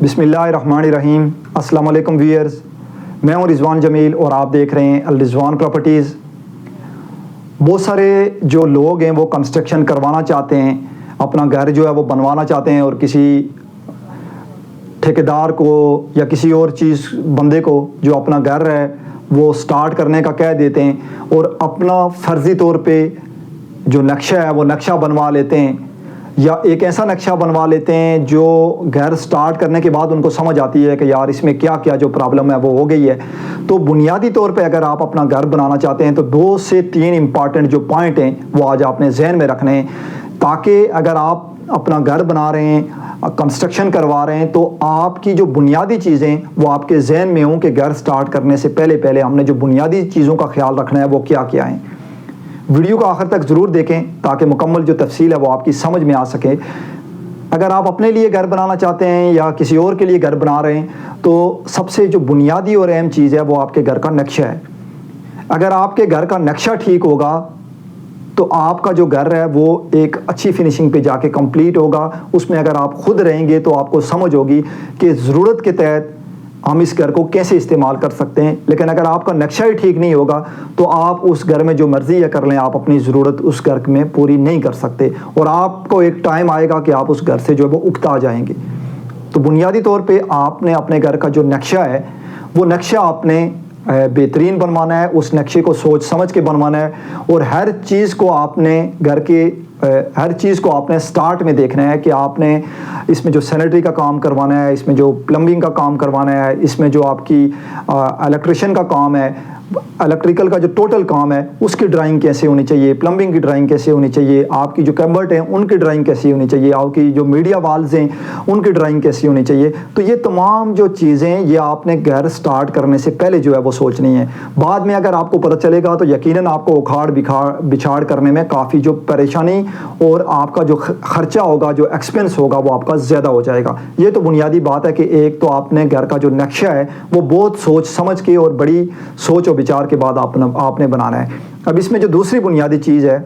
بسم اللہ الرحمن الرحیم۔ السلام علیکم ویئرز، میں ہوں رضوان جمیل اور آپ دیکھ رہے ہیں الرضوان پراپرٹیز۔ بہت سارے جو لوگ ہیں وہ کنسٹرکشن کروانا چاہتے ہیں، اپنا گھر جو ہے وہ بنوانا چاہتے ہیں اور کسی ٹھیکیدار کو یا کسی اور بندے کو جو اپنا گھر ہے وہ سٹارٹ کرنے کا کہہ دیتے ہیں اور اپنا فرضی طور پہ جو نقشہ ہے وہ نقشہ بنوا لیتے ہیں، یا ایک ایسا نقشہ بنوا لیتے ہیں جو گھر سٹارٹ کرنے کے بعد ان کو سمجھ آتی ہے کہ یار اس میں کیا کیا جو پرابلم ہے وہ ہو گئی ہے۔ تو بنیادی طور پہ اگر آپ اپنا گھر بنانا چاہتے ہیں تو 2 سے 3 امپارٹنٹ جو پوائنٹ ہیں وہ آج آپ نے ذہن میں رکھنے ہیں، تاکہ اگر آپ اپنا گھر بنا رہے ہیں، کنسٹرکشن کروا رہے ہیں، تو آپ کی جو بنیادی چیزیں وہ آپ کے ذہن میں ہوں کہ گھر سٹارٹ کرنے سے پہلے ہم نے جو بنیادی چیزوں کا خیال رکھنا ہے وہ کیا کیا ہیں۔ ویڈیو کو آخر تک ضرور دیکھیں تاکہ مکمل جو تفصیل ہے وہ آپ کی سمجھ میں آ سکے۔ اگر آپ اپنے لیے گھر بنانا چاہتے ہیں یا کسی اور کے لیے گھر بنا رہے ہیں تو سب سے جو بنیادی اور اہم چیز ہے وہ آپ کے گھر کا نقشہ ہے۔ اگر آپ کے گھر کا نقشہ ٹھیک ہوگا تو آپ کا جو گھر ہے وہ ایک اچھی فنیشنگ پہ جا کے کمپلیٹ ہوگا۔ اس میں اگر آپ خود رہیں گے تو آپ کو سمجھ ہوگی کہ ضرورت کے تحت ہم اس گھر کو کیسے استعمال کر سکتے ہیں۔ لیکن اگر آپ کا نقشہ ہی ٹھیک نہیں ہوگا تو آپ اس گھر میں جو مرضی ہے کر لیں، آپ اپنی ضرورت اس گھر میں پوری نہیں کر سکتے اور آپ کو ایک ٹائم آئے گا کہ آپ اس گھر سے جو ہے وہ اکتا جائیں گے۔ تو بنیادی طور پہ آپ نے اپنے گھر کا جو نقشہ ہے وہ نقشہ آپ نے بہترین بنوانا ہے، اس نقشے کو سوچ سمجھ کے بنوانا ہے اور ہر چیز کو آپ نے سٹارٹ میں دیکھنا ہے کہ آپ نے اس میں جو سینیٹری کا کام کروانا ہے، اس میں جو پلمبنگ کا کام کروانا ہے، اس میں جو آپ کی الیکٹریشین کا کام ہے، الیکٹریکل کا جو ٹوٹل کام ہے اس کی ڈرائنگ کیسے ہونی چاہیے، پلمبنگ کی ڈرائنگ کیسے ہونی چاہیے، آپ کی جو کیمبرٹ ہیں ان کی ڈرائنگ کیسی ہونی چاہیے، آپ کی جو میڈیا والز ہیں ان کی ڈرائنگ کیسی ہونی چاہیے۔ تو یہ تمام جو چیزیں یہ آپ نے گھر سٹارٹ کرنے سے پہلے جو ہے وہ سوچنی ہے۔ بعد میں اگر آپ کو پتہ چلے گا تو یقیناً آپ کو اکھاڑ بچھاڑ کرنے میں کافی جو پریشانی اور آپ کا جو خرچہ ہوگا، جو ایکسپنس ہوگا وہ آپ کا زیادہ ہو جائے گا۔ یہ تو بنیادی بات ہے کہ ایک تو آپ نے گھر کا جو نقشہ ہے وہ بہت سوچ سمجھ کے اور بڑی سوچ و بچار کے بعد آپ نے بنانا ہے۔ اب اس میں جو دوسری بنیادی چیز ہے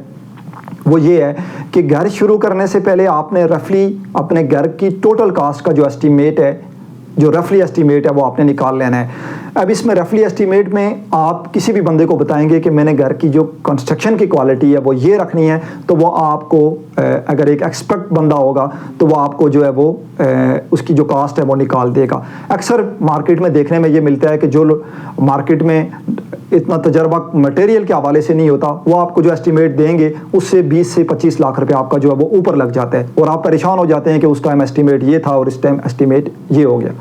وہ یہ ہے کہ گھر شروع کرنے سے پہلے آپ نے رفلی اپنے گھر کی ٹوٹل کاسٹ کا جو ایسٹیمیٹ ہے، جو رفلی ایسٹیمیٹ ہے وہ آپ نے نکال لینا ہے۔ اب اس میں رفلی ایسٹیمیٹ میں آپ کسی بھی بندے کو بتائیں گے کہ میں نے گھر کی جو کنسٹرکشن کی کوالٹی ہے وہ یہ رکھنی ہے، تو وہ آپ کو اگر ایک ایکسپرٹ بندہ ہوگا تو وہ آپ کو جو ہے وہ اس کی جو کاسٹ ہے وہ نکال دے گا۔ اکثر مارکیٹ میں دیکھنے میں یہ ملتا ہے کہ جو مارکیٹ میں اتنا تجربہ مٹیریل کے حوالے سے نہیں ہوتا، وہ آپ کو جو ایسٹیمیٹ دیں گے اس سے 20 سے 25 لاکھ روپے آپ کا جو ہے وہ اوپر لگ جاتا ہے اور آپ پریشان ہو جاتے ہیں کہ اس ٹائم ایسٹیمیٹ یہ تھا اور اس ٹائم ایسٹیمیٹ یہ ہو گیا۔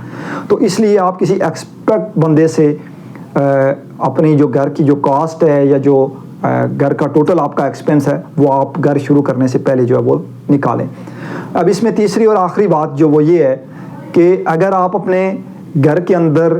تو اس لیے آپ کسی ایکسپرٹ بندے سے اپنی جو گھر کی جو کاسٹ ہے یا جو گھر کا ٹوٹل آپ کا ایکسپنس ہے وہ آپ گھر شروع کرنے سے پہلے جو ہے وہ نکالیں۔ اب اس میں تیسری اور آخری بات جو وہ یہ ہے کہ اگر آپ اپنے گھر کے اندر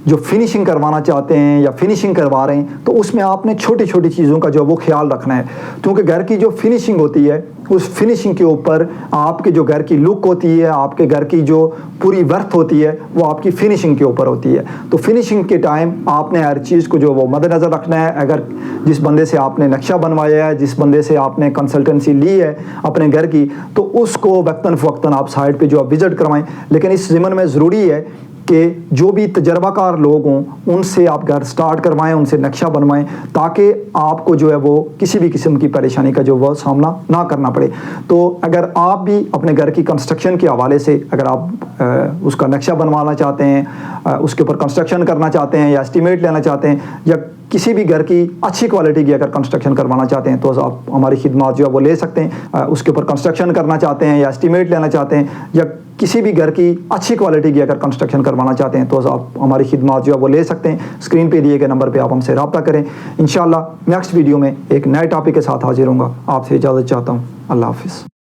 جو فنیشنگ کروانا چاہتے ہیں یا فنیشنگ کروا رہے ہیں تو اس میں آپ نے چھوٹی چھوٹی چیزوں کا جو وہ خیال رکھنا ہے، کیونکہ گھر کی جو فنیشنگ ہوتی ہے اس فنیشنگ کے اوپر آپ کے جو گھر کی لک ہوتی ہے، آپ کے گھر کی جو پوری ورتھ ہوتی ہے وہ آپ کی فنیشنگ کے اوپر ہوتی ہے۔ تو فنیشنگ کے ٹائم آپ نے ہر چیز کو جو وہ مد نظر رکھنا ہے۔ اگر جس بندے سے آپ نے نقشہ بنوایا ہے، جس بندے سے آپ نے کنسلٹنسی لی ہے اپنے گھر کی، تو اس کو وقتاً فوقتاً آپ سائٹ پہ جو آپ وزٹ کروائیں۔ لیکن اس ضمن میں ضروری ہے کہ جو بھی تجربہ کار لوگ ہوں ان سے آپ گھر سٹارٹ کروائیں، ان سے نقشہ بنوائیں، تاکہ آپ کو جو ہے وہ کسی بھی قسم کی پریشانی کا جو وہ سامنا نہ کرنا پڑے۔ تو اگر آپ بھی اپنے گھر کی کنسٹرکشن کے حوالے سے اگر آپ اس کا نقشہ بنوانا چاہتے ہیں، اس کے اوپر کنسٹرکشن کرنا چاہتے ہیں یا اسٹیمیٹ لینا چاہتے ہیں، یا کسی بھی گھر کی اچھی کوالٹی کی اگر کنسٹرکشن کروانا چاہتے ہیں تو آپ ہماری خدمات جو ہے وہ لے سکتے ہیں۔ اس کے اوپر کنسٹرکشن کرنا چاہتے ہیں یا اسٹیمیٹ لینا چاہتے ہیں، یا کسی بھی گھر کی اچھی کوالٹی کی اگر کنسٹرکشن کروانا چاہتے ہیں تو آپ ہماری خدمات جو ہے وہ لے سکتے ہیں۔ اسکرین پہ دیے گئے نمبر پہ آپ ہم سے رابطہ کریں۔ انشاءاللہ نیکسٹ ویڈیو میں ایک نئے ٹاپک کے ساتھ حاضر ہوں گا۔ آپ سے اجازت چاہتا ہوں۔ اللہ حافظ۔